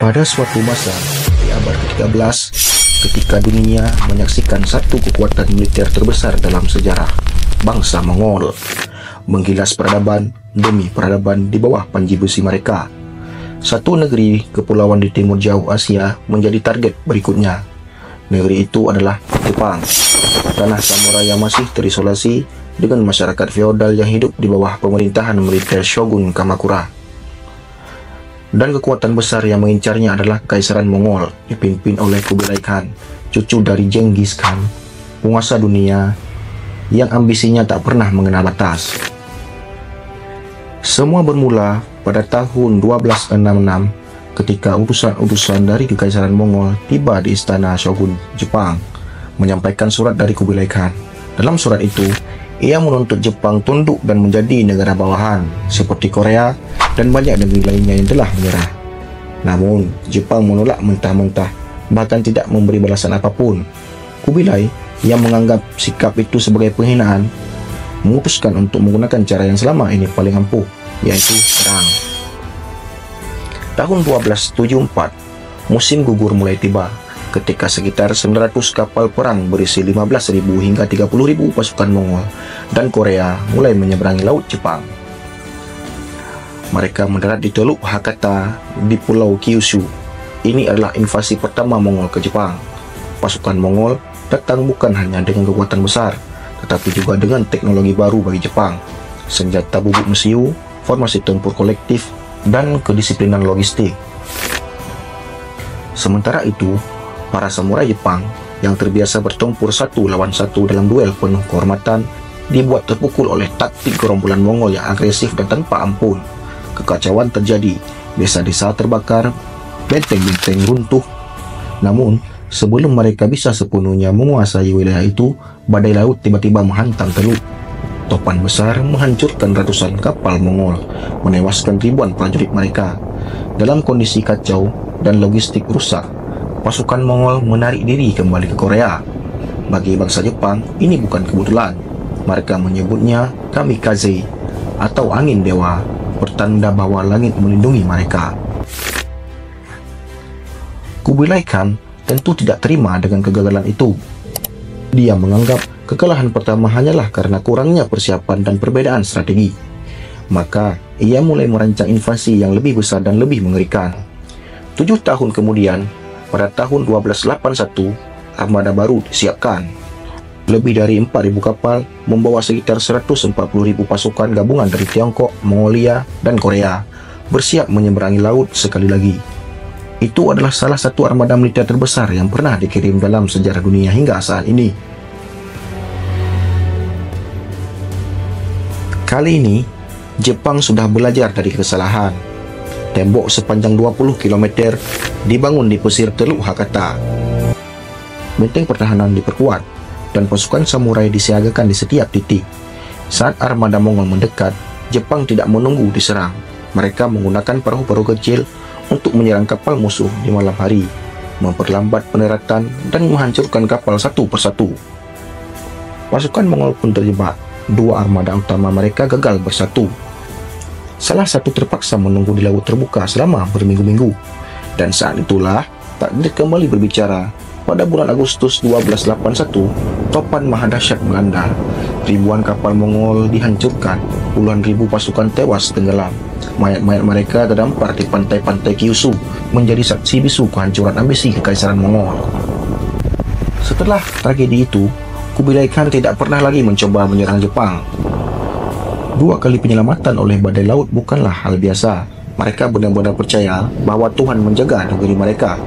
Pada suatu masa di abad ke-13, ketika dunia menyaksikan satu kekuatan militer terbesar dalam sejarah, bangsa Mongol menggilas peradaban demi peradaban di bawah panji besi mereka. Satu negeri kepulauan di timur jauh Asia menjadi target berikutnya. Negeri itu adalah Jepang, tanah samurai yang masih terisolasi dengan masyarakat feodal yang hidup di bawah pemerintahan militer Shogun Kamakura. Dan kekuatan besar yang mengincarnya adalah Kekaisaran Mongol dipimpin oleh Kubilai Khan, cucu dari Genghis Khan, penguasa dunia yang ambisinya tak pernah mengenal batas. Semua bermula pada tahun 1266 ketika utusan-utusan dari Kekaisaran Mongol tiba di istana Shogun Jepang menyampaikan surat dari Kubilai Khan. Dalam surat itu, ia menuntut Jepang tunduk dan menjadi negara bawahan seperti Korea dan banyak negeri lainnya yang telah menyerah. Namun, Jepang menolak mentah-mentah, bahkan tidak memberi balasan apapun. Kubilai yang menganggap sikap itu sebagai penghinaan, memutuskan untuk menggunakan cara yang selama ini paling ampuh, yaitu perang. Tahun 1274, musim gugur mulai tiba, ketika sekitar 900 kapal perang berisi 15.000 hingga 30.000 pasukan Mongol dan Korea mulai menyeberangi Laut Jepang. Mereka mendarat di Teluk Hakata di Pulau Kyushu. Ini adalah invasi pertama Mongol ke Jepang. Pasukan Mongol datang bukan hanya dengan kekuatan besar, tetapi juga dengan teknologi baru bagi Jepang, senjata bubuk mesiu, formasi tempur kolektif, dan kedisiplinan logistik. Sementara itu, para samurai Jepang yang terbiasa bertempur satu lawan satu dalam duel penuh kehormatan dibuat terpukul oleh taktik gerombolan Mongol yang agresif dan tanpa ampun. Kekacauan terjadi, desa-desa terbakar, benteng-benteng runtuh. Namun, sebelum mereka bisa sepenuhnya menguasai wilayah itu, badai laut tiba-tiba menghantam Teluk. Topan besar menghancurkan ratusan kapal Mongol, menewaskan ribuan prajurit mereka. Dalam kondisi kacau dan logistik rusak, pasukan Mongol menarik diri kembali ke Korea. Bagi bangsa Jepang, ini bukan kebetulan. Mereka menyebutnya kamikaze atau angin dewa, pertanda bahwa langit melindungi mereka. Kubilai Khan tentu tidak terima dengan kegagalan itu. Dia menganggap kekalahan pertama hanyalah karena kurangnya persiapan dan perbedaan strategi. Maka, ia mulai merancang invasi yang lebih besar dan lebih mengerikan. 7 tahun kemudian, pada tahun 1281, armada baru disiapkan. Lebih dari 4.000 kapal membawa sekitar 140.000 pasukan gabungan dari Tiongkok, Mongolia, dan Korea bersiap menyeberangi laut sekali lagi. Itu adalah salah satu armada militer terbesar yang pernah dikirim dalam sejarah dunia hingga saat ini. Kali ini, Jepang sudah belajar dari kesalahan. Tembok sepanjang 20 km dibangun di pesisir Teluk Hakata. Benteng pertahanan diperkuat dan pasukan samurai disiagakan di setiap titik. Saat armada Mongol mendekat, Jepang tidak menunggu diserang. Mereka menggunakan perahu-perahu kecil untuk menyerang kapal musuh di malam hari, memperlambat pendaratan dan menghancurkan kapal satu persatu. Pasukan Mongol pun terjebak. Dua armada utama mereka gagal bersatu. Salah satu terpaksa menunggu di laut terbuka selama berminggu-minggu. Dan saat itulah takdir kembali berbicara. Pada bulan Agustus 1281, topan mahadahsyat melanda. Ribuan kapal Mongol dihancurkan, puluhan ribu pasukan tewas tenggelam. Mayat-mayat mereka terdampar di pantai-pantai Kyushu, menjadi saksi bisu kehancuran ambisi Kekaisaran Mongol. Setelah tragedi itu, Kubilai Khan tidak pernah lagi mencoba menyerang Jepang. 2 kali penyelamatan oleh badai laut bukanlah hal biasa. Mereka benar-benar percaya bahwa Tuhan menjaga negeri mereka.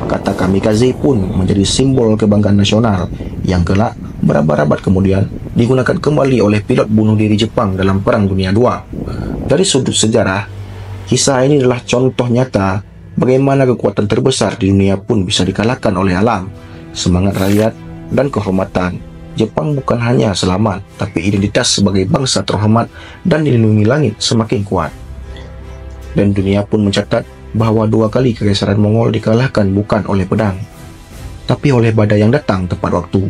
Kata kamikaze pun menjadi simbol kebanggaan nasional yang kelak berabad-abad kemudian digunakan kembali oleh pilot bunuh diri Jepang dalam Perang Dunia II. Dari sudut sejarah, kisah ini adalah contoh nyata bagaimana kekuatan terbesar di dunia pun bisa dikalahkan oleh alam, semangat rakyat, dan kehormatan. Jepang bukan hanya selamat, tapi identitas sebagai bangsa terhormat dan dilindungi langit semakin kuat. Dan dunia pun mencatat bahwa 2 kali Kekaisaran Mongol dikalahkan bukan oleh pedang, tapi oleh badai yang datang tepat waktu.